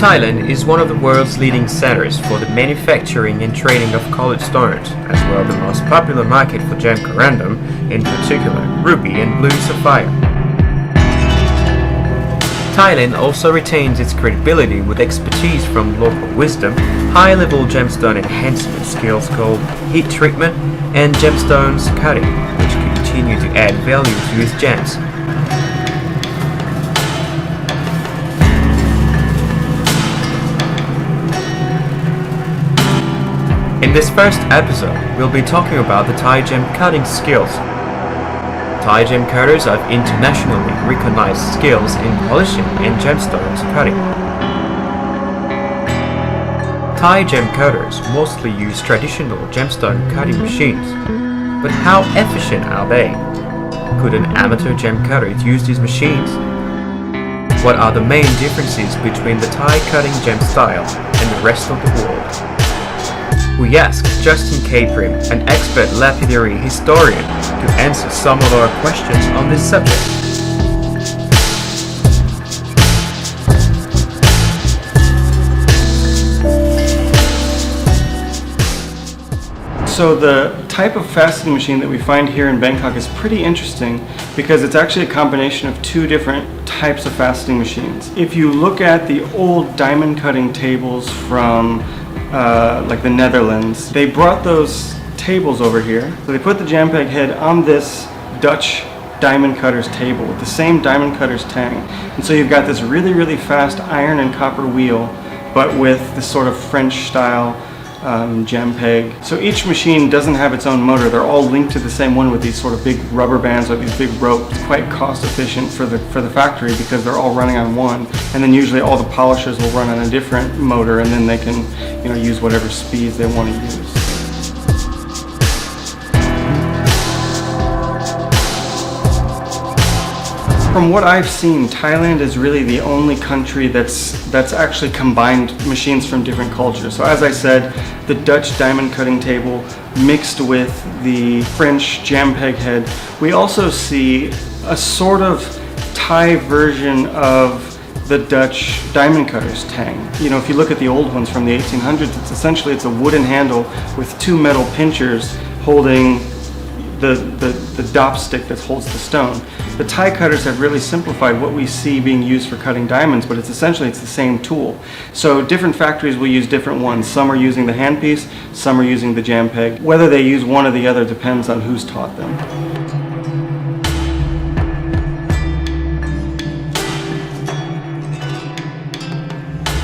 Thailand is one of the world's leading centers for the manufacturing and trading of colored stones, as well the most popular market for gem corundum, in particular ruby and blue sapphire. Thailand also retains its credibility with expertise from local wisdom, high-level gemstone enhancement skills called heat treatment, and gemstones cutting, which continue to add value to its gems. In this first episode, we'll be talking about the Thai gem cutting skills. Thai Gemcutters have internationally recognized skills in polishing and gemstones cutting. Thai Gemcutters mostly use traditional gemstone cutting machines, but how efficient are they? Could an amateur gem cutter use these machines? What are the main differences between the Thai cutting gem style and the rest of the world? We asked Justin K Prim, an expert lapidary historian, to answer some of our questions on this subject. So the type of faceting machine that we find here in Bangkok is pretty interesting because it's actually a combination of two different types of faceting machines. If you look at the old diamond cutting tables from like the Netherlands, they brought those tables over here. So they put the jam peg head on this Dutch diamond cutter's table with the same diamond cutter's tang. And so you've got this really, really fast iron and copper wheel, but with this sort of French style jam peg. So each machine doesn't have its own motor. They're all linked to the same one with these sort of big rubber bands or these big ropes. It's quite cost efficient for the factory because they're all running on one. And then usually all the polishers will run on a different motor, and then they can, use whatever speeds they want to use. From what I've seen, Thailand is really the only country that's actually combined machines from different cultures. So as I said, the Dutch diamond cutting table mixed with the French jam peg head. We also see a sort of Thai version of the Dutch diamond cutter's tang. If you look at the old ones from the 1800s, it's a wooden handle with two metal pinchers holding the dop stick that holds the stone. The Thai cutters have really simplified what we see being used for cutting diamonds, but it's the same tool. So different factories will use different ones. Some are using the handpiece, some are using the jam peg. Whether they use one or the other depends on who's taught them.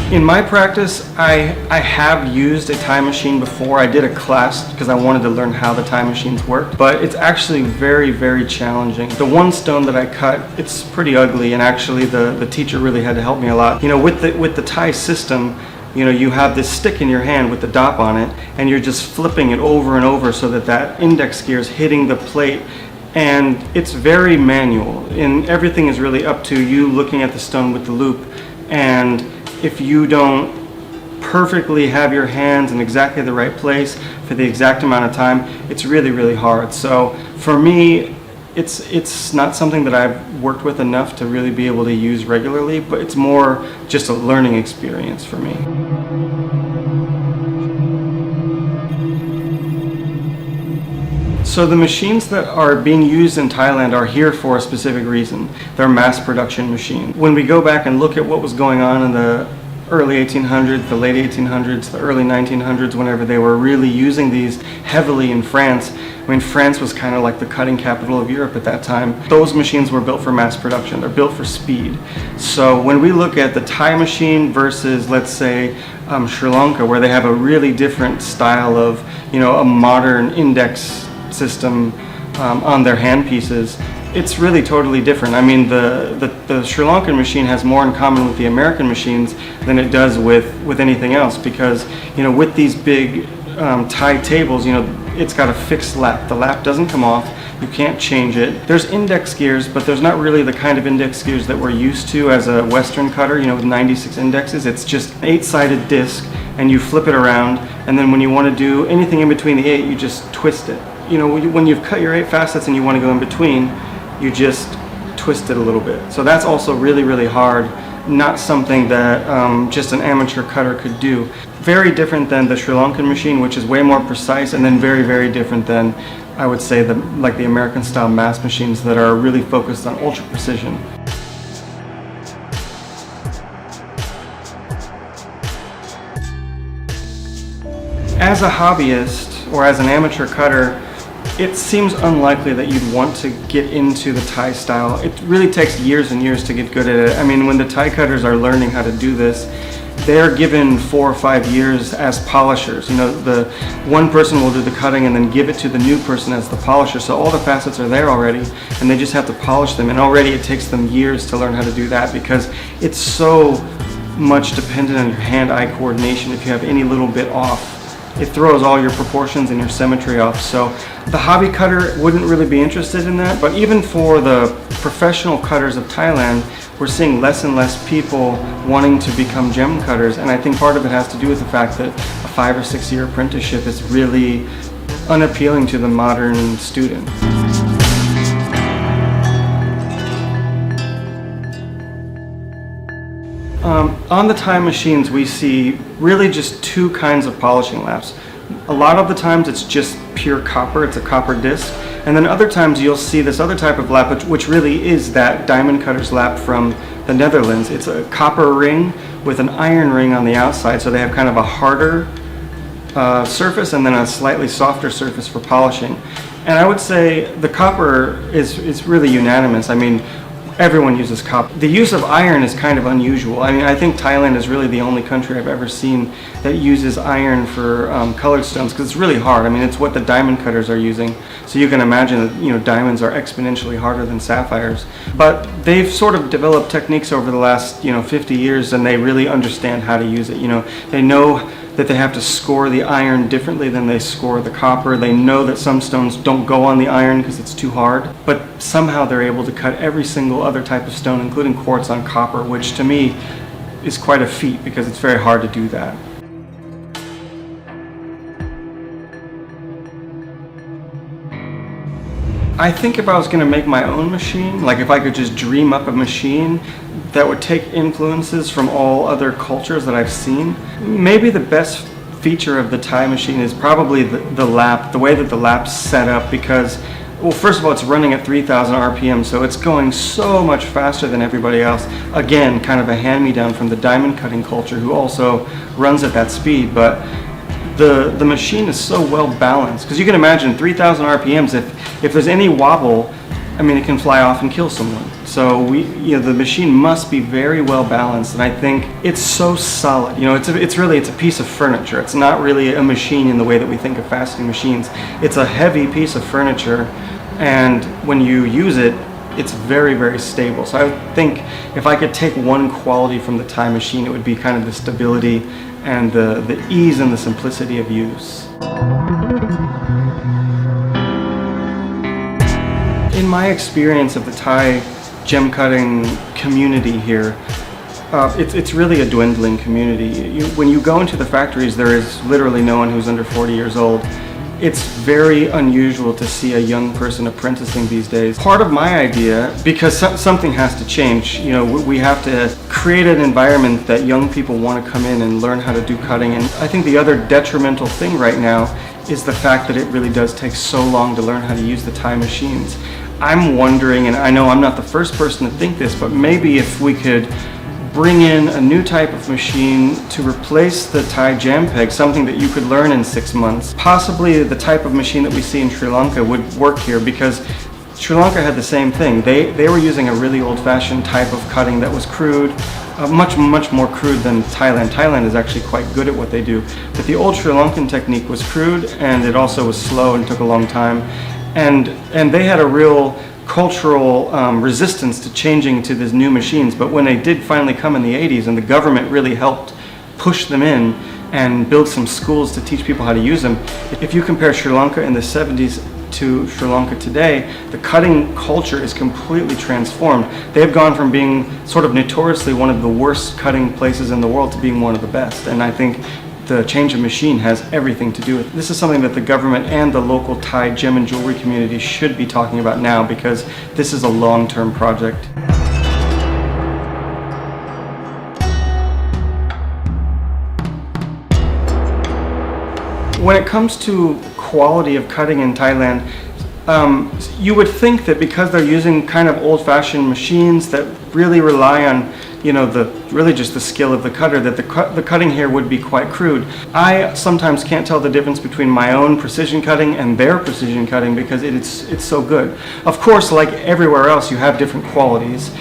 In my practice, I have used a Thai machine before. I did a class because I wanted to learn how the Thai machines worked, but it's actually very, very challenging. The one stone that I cut, it's pretty ugly, and actually the teacher really had to help me a lot. With the Thai system, you have this stick in your hand with the dop on it, and you're just flipping it over and over so that index gear is hitting the plate, and it's very manual, and everything is really up to you looking at the stone with the loop. And if you don't perfectly have your hands in exactly the right place for the exact amount of time, it's really, really hard. So for me, it's not something that I've worked with enough to really be able to use regularly, but it's more just a learning experience for me. So the machines that are being used in Thailand are here for a specific reason. They're mass production machines. When we go back and look at what was going on in the early 1800s, the late 1800s, the early 1900s, whenever they were really using these heavily in France, France was kind of like the cutting capital of Europe at that time. Those machines were built for mass production. They're built for speed. So when we look at the Thai machine versus, let's say, Sri Lanka, where they have a really different style of, a modern index system on their handpieces, it's really totally different. The Sri Lankan machine has more in common with the American machines than it does with anything else, because with these big Thai tables, it's got a fixed lap. The lap doesn't come off. You can't change it. There's index gears, but there's not really the kind of index gears that we're used to as a Western cutter, with 96 indexes. It's just an 8-sided disc, and you flip it around, and then when you want to do anything in between the 8, you just twist it. When you've cut your 8 facets and you want to go in between, you just twist it a little bit. So that's also really, really hard, not something that just an amateur cutter could do. Very different than the Sri Lankan machine, which is way more precise, and then very, very different than, I would say, like the American style mass machines that are really focused on ultra precision. As a hobbyist or as an amateur cutter, it seems unlikely that you'd want to get into the Thai style. It really takes years and years to get good at it. I mean, when the Thai cutters are learning how to do this, they're given 4 or 5 years as polishers. You know, the one person will do the cutting and then give it to the new person as the polisher. So all the facets are there already, and they just have to polish them. And already it takes them years to learn how to do that because it's so much dependent on your hand-eye coordination. If you have any little bit off, it throws all your proportions and your symmetry off. So the hobby cutter wouldn't really be interested in that, but even for the professional cutters of Thailand, we're seeing less and less people wanting to become gem cutters, and I think part of it has to do with the fact that a 5 or 6 year apprenticeship is really unappealing to the modern student. On the Thai machines, we see really just 2 kinds of polishing laps. A lot of the times it's just pure copper, it's a copper disc, and then other times you'll see this other type of lap, which really is that diamond cutter's lap from the Netherlands. It's a copper ring with an iron ring on the outside, so they have kind of a harder surface and then a slightly softer surface for polishing. And I would say the copper is really unanimous. I mean, everyone uses copper. The use of iron is kind of unusual. I mean, I think Thailand is really the only country I've ever seen that uses iron for colored stones, because it's really hard. I mean, it's what the diamond cutters are using. So you can imagine that, you know, diamonds are exponentially harder than sapphires. But they've sort of developed techniques over the last, 50 years, and they really understand how to use it. You know, they know that they have to score the iron differently than they score the copper. They know that some stones don't go on the iron because it's too hard, but somehow they're able to cut every single other type of stone, including quartz, on copper, which to me is quite a feat because it's very hard to do that. I think if I was going to make my own machine, like if I could just dream up a machine that would take influences from all other cultures that I've seen, maybe the best feature of the Thai machine is probably the lap, the way that the lap's set up, because, well, first of all, it's running at 3,000 RPM, so it's going so much faster than everybody else. Again, kind of a hand-me-down from the diamond cutting culture, who also runs at that speed, but the machine is so well balanced, because you can imagine 3,000 RPMs, if there's any wobble, I mean, it can fly off and kill someone. So the machine must be very well balanced, and I think it's so solid. You know, it's a piece of furniture. It's not really a machine in the way that we think of fastening machines. It's a heavy piece of furniture, and when you use it, it's very, very stable. So I think if I could take one quality from the Thai machine, it would be kind of the stability and the ease and the simplicity of use. In my experience of the Thai gem cutting community here, it's really a dwindling community. When you go into the factories, there is literally no one who's under 40 years old. It's very unusual to see a young person apprenticing these days. Part of my idea, because something has to change, we have to create an environment that young people want to come in and learn how to do cutting. And I think the other detrimental thing right now is the fact that it really does take so long to learn how to use the Thai machines. I'm wondering, and I know I'm not the first person to think this, but maybe if we could bring in a new type of machine to replace the Thai jam peg, something that you could learn in 6 months. Possibly the type of machine that we see in Sri Lanka would work here, because Sri Lanka had the same thing. They were using a really old-fashioned type of cutting that was crude, much more crude than Thailand. Thailand is actually quite good at what they do. But the old Sri Lankan technique was crude, and it also was slow and took a long time. And they had a real cultural resistance to changing to these new machines, but when they did finally come in the 80s and the government really helped push them in and build some schools to teach people how to use them, if you compare Sri Lanka in the 70s to Sri Lanka today, the cutting culture is completely transformed. They've gone from being sort of notoriously one of the worst cutting places in the world to being one of the best, and I think the change of machine has everything to do with it. This is something that the government and the local Thai gem and jewelry community should be talking about now, because this is a long-term project. When it comes to quality of cutting in Thailand, you would think that because they're using kind of old-fashioned machines that really rely on, really just the skill of the cutter, that the cutting here would be quite crude. I sometimes can't tell the difference between my own precision cutting and their precision cutting because it's so good. Of course, like everywhere else, you have different qualities,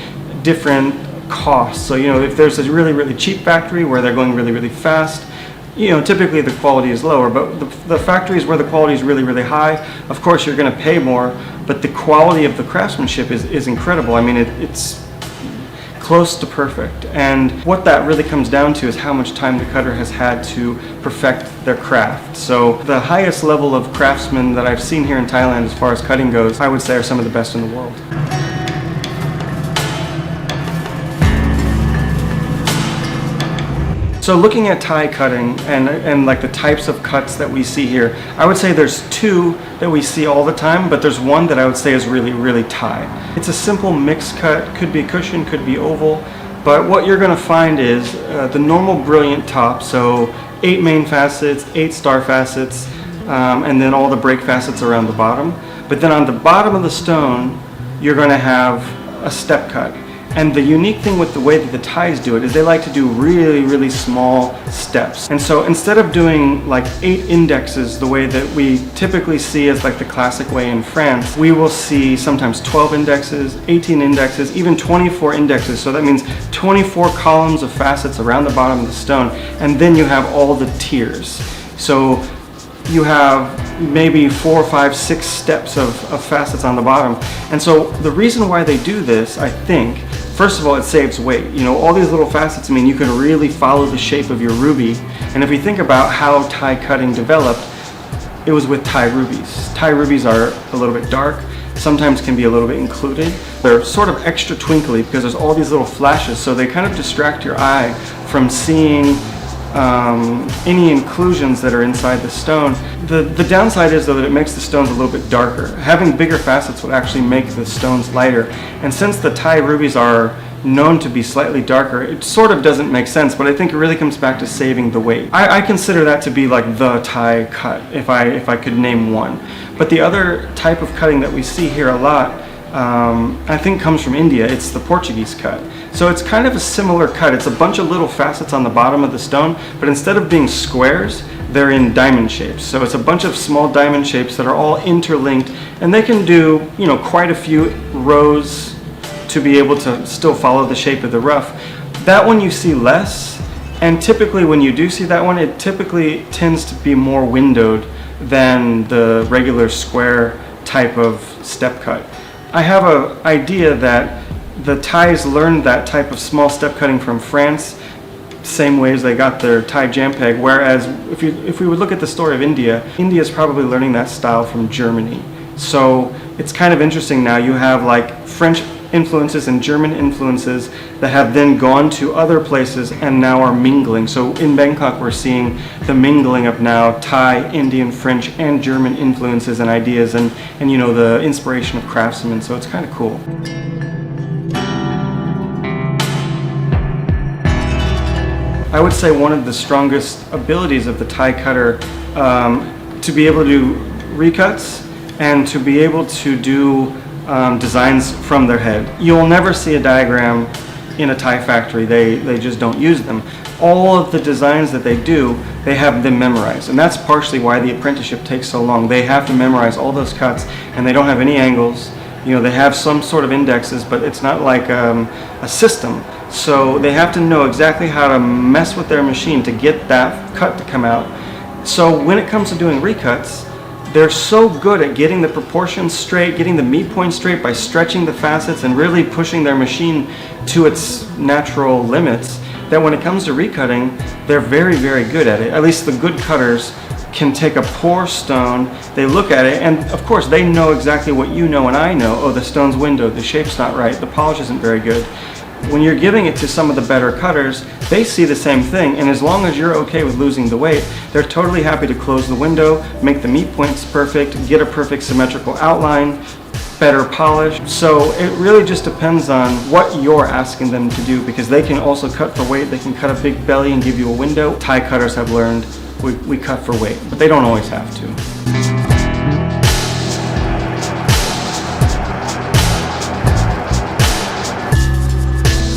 different costs. So, if there's a really, really cheap factory where they're going really, really fast, typically the quality is lower, but the factories where the quality is really, really high, of course you're going to pay more, but the quality of the craftsmanship is incredible. I mean, it's close to perfect. And what that really comes down to is how much time the cutter has had to perfect their craft. So the highest level of craftsmen that I've seen here in Thailand as far as cutting goes, I would say are some of the best in the world. So looking at Thai cutting and like the types of cuts that we see here, I would say there's two that we see all the time, but there's one that I would say is really, really Thai. It's a simple mixed cut, could be cushion, could be oval, but what you're gonna find is the normal brilliant top, so 8 main facets, 8 star facets, and then all the break facets around the bottom. But then on the bottom of the stone, you're gonna have a step cut. And the unique thing with the way that the Thais do it is they like to do really, really small steps. And so instead of doing like 8 indexes the way that we typically see as like the classic way in France, we will see sometimes 12 indexes, 18 indexes, even 24 indexes. So that means 24 columns of facets around the bottom of the stone. And then you have all the tiers. So you have maybe 4, 5, 6 steps of facets on the bottom. And so the reason why they do this, I think, first of all, it saves weight. All these little facets, you can really follow the shape of your ruby. And if we think about how Thai cutting developed, it was with Thai rubies. Thai rubies are a little bit dark, sometimes can be a little bit included. They're sort of extra twinkly because there's all these little flashes, so they kind of distract your eye from seeing any inclusions that are inside the stone. The downside is though that it makes the stones a little bit darker. Having bigger facets would actually make the stones lighter. And since the Thai rubies are known to be slightly darker, it sort of doesn't make sense, but I think it really comes back to saving the weight. I consider that to be like the Thai cut, if I could name one. But the other type of cutting that we see here a lot, I think comes from India. It's the Portuguese cut. So it's kind of a similar cut. It's a bunch of little facets on the bottom of the stone, but instead of being squares, they're in diamond shapes. So it's a bunch of small diamond shapes that are all interlinked, and they can do, quite a few rows to be able to still follow the shape of the rough. That one you see less, and typically when you do see that one, it typically tends to be more windowed than the regular square type of step cut. I have an idea that the Thais learned that type of small step cutting from France, same way as they got their Thai jam peg, whereas if we would look at the story of India, India is probably learning that style from Germany. So it's kind of interesting now. You have like French influences and German influences that have then gone to other places and now are mingling. So in Bangkok we're seeing the mingling of now Thai, Indian, French, and German influences and ideas and the inspiration of craftsmen. So it's kind of cool. I would say one of the strongest abilities of the Thai cutter to be able to do recuts and to be able to do designs from their head. You'll never see a diagram in a Thai factory. They just don't use them. All of the designs that they do, they have them memorized, and that's partially why the apprenticeship takes so long. They have to memorize all those cuts, and they don't have any angles. They have some sort of indexes, but it's not like a system. So they have to know exactly how to mess with their machine to get that cut to come out. So when it comes to doing recuts, they're so good at getting the proportions straight, getting the meat point straight by stretching the facets and really pushing their machine to its natural limits, that when it comes to recutting, they're very, very good at it. At least the good cutters can take a poor stone, they look at it, and of course they know exactly what you know and I know. Oh, the stone's windowed, the shape's not right, the polish isn't very good. When you're giving it to some of the better cutters, they see the same thing, and as long as you're okay with losing the weight, they're totally happy to close the window, make the meat points perfect, get a perfect symmetrical outline, better polish. So it really just depends on what you're asking them to do, because they can also cut for weight. They can cut a big belly and give you a window. Thai cutters have learned we cut for weight, but they don't always have to.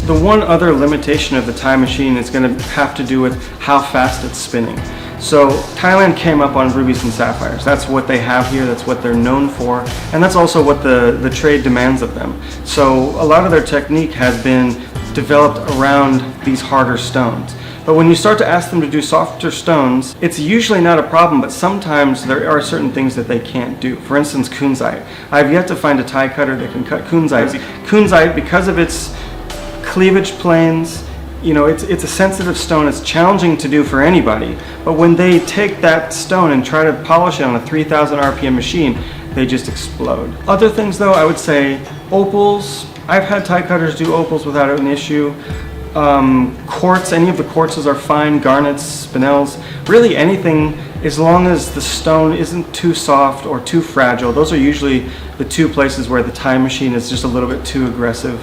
The one other limitation of the Thai machine is going to have to do with how fast it's spinning. So Thailand came up on rubies and sapphires. That's what they have here, that's what they're known for, and that's also what the trade demands of them. So a lot of their technique has been developed around these harder stones. But when you start to ask them to do softer stones, it's usually not a problem, but sometimes there are certain things that they can't do. For instance, kunzite. I've yet to find a Thai cutter that can cut kunzite. Kunzite, because of its cleavage planes, you know, it's a sensitive stone. It's challenging to do for anybody. But when they take that stone and try to polish it on a 3,000 RPM machine, they just explode. Other things though, I would say opals. I've had Thai cutters do opals without an issue. Quartz, any of the quartzes are fine. Garnets, spinels, really anything, as long as the stone isn't too soft or too fragile. Those are usually the two places where the Thai machine is just a little bit too aggressive.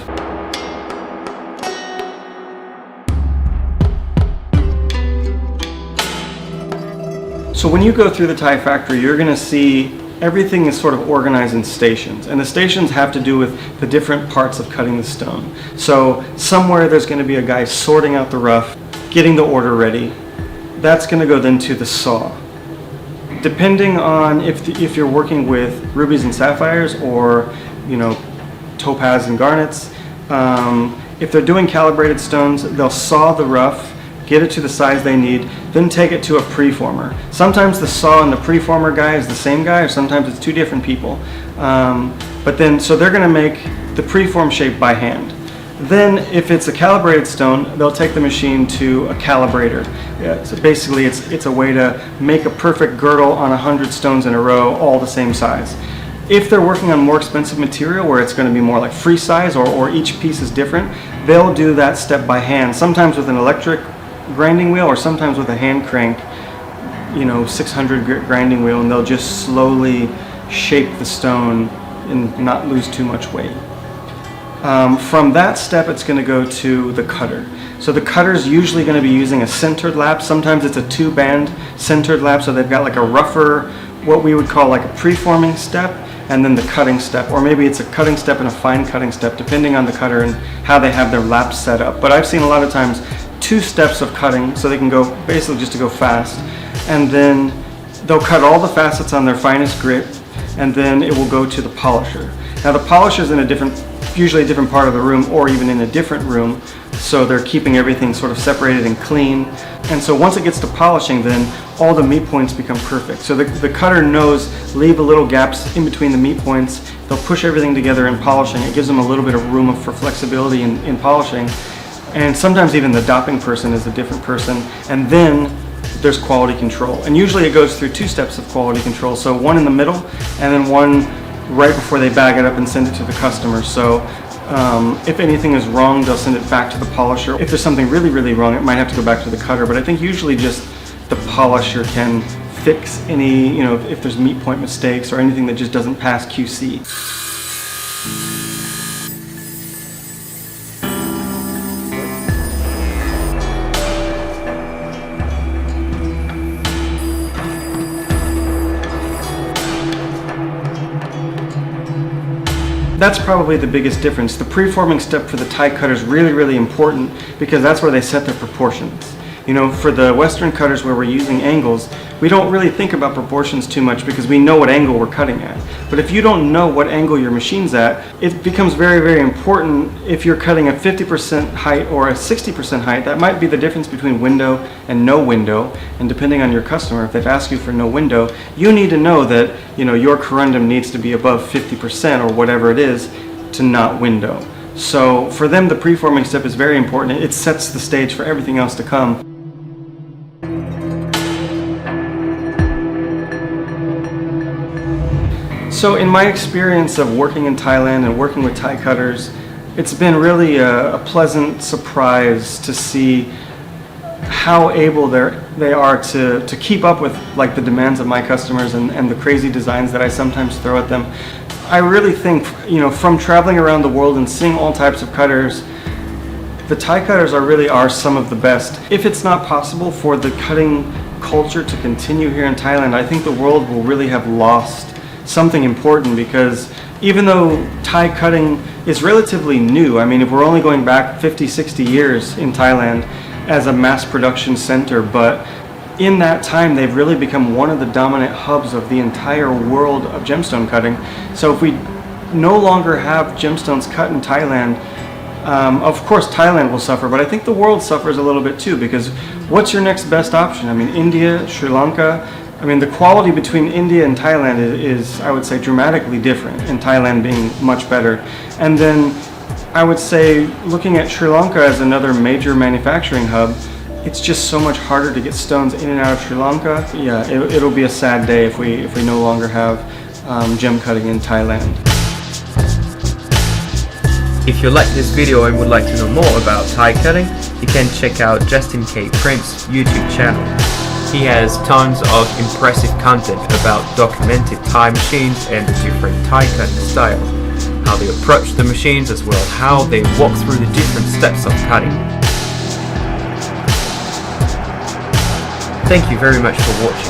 So when you go through the Thai factory, you're going to see everything is sort of organized in stations, and the stations have to do with the different parts of cutting the stone. So somewhere there's going to be a guy sorting out the rough, getting the order ready. That's going to go then to the saw. Depending on if you're working with rubies and sapphires, or topaz and garnets, if they're doing calibrated stones, they'll saw the rough, get it to the size they need, then take it to a preformer. Sometimes the saw and the preformer guy is the same guy, or sometimes it's two different people. So they're gonna make the preform shape by hand. Then if it's a calibrated stone, they'll take the machine to a calibrator. So basically it's a way to make a perfect girdle on 100 stones in a row, all the same size. If they're working on more expensive material where it's going to be more like free size, or each piece is different, they'll do that step by hand, sometimes with an electric grinding wheel, or sometimes with a hand crank, 600 grit grinding wheel, and they'll just slowly shape the stone and not lose too much weight. From that step, it's going to go to the cutter. So the cutter is usually going to be using a centered lap. Sometimes it's a two-band centered lap, so they've got like a rougher, what we would call like a preforming step, and then the cutting step, or maybe it's a cutting step and a fine cutting step, depending on the cutter and how they have their laps set up. But I've seen a lot of times 2 steps of cutting, so they can go basically just to go fast, and then they'll cut all the facets on their finest grit, and then it will go to the polisher. Now the polisher is in usually a different part of the room, or even in a different room, so they're keeping everything sort of separated and clean. And so once it gets to polishing, then all the meat points become perfect. So the cutter knows, leave a little gaps in between the meat points. They'll push everything together in polishing. It gives them a little bit of room for flexibility in polishing. And sometimes even the dopping person is a different person. And then there's quality control. And usually it goes through 2 steps of quality control. So one in the middle, and then one right before they bag it up and send it to the customer. So if anything is wrong, they'll send it back to the polisher. If there's something really, really wrong, it might have to go back to the cutter. But I think usually just the polisher can fix any, if there's meat point mistakes or anything that just doesn't pass QC. That's probably the biggest difference. The preforming step for the Thai cutter is really, really important, because that's where they set their proportions. For the Western cutters where we're using angles, we don't really think about proportions too much because we know what angle we're cutting at. But if you don't know what angle your machine's at, it becomes very, very important. If you're cutting a 50% height or a 60% height, that might be the difference between window and no window. And depending on your customer, if they've asked you for no window, you need to know that your corundum needs to be above 50% or whatever it is to not window. So for them, the preforming step is very important. It sets the stage for everything else to come. So in my experience of working in Thailand and working with Thai cutters, it's been really a pleasant surprise to see how able they are to keep up with like the demands of my customers and the crazy designs that I sometimes throw at them. I really think, you know, from traveling around the world and seeing all types of cutters, the Thai cutters are some of the best. If it's not possible for the cutting culture to continue here in Thailand, I think the world will really have lost something important, because even though Thai cutting is relatively new, I mean, if we're only going back 50, 60 years in Thailand as a mass production center, but in that time they've really become one of the dominant hubs of the entire world of gemstone cutting. So if we no longer have gemstones cut in Thailand, of course Thailand will suffer, but I think the world suffers a little bit too, because what's your next best option? I mean, India, Sri Lanka, I mean, the quality between India and Thailand is, I would say, dramatically different, and Thailand being much better. And then I would say, looking at Sri Lanka as another major manufacturing hub, it's just so much harder to get stones in and out of Sri Lanka. Yeah, it'll be a sad day if we no longer have gem cutting in Thailand. If you like this video and would like to know more about Thai cutting, you can check out K Prim's YouTube channel. He has tons of impressive content about documented Thai machines and the different Thai cutting styles, how they approach the machines, as well as how they walk through the different steps of cutting. Thank you very much for watching.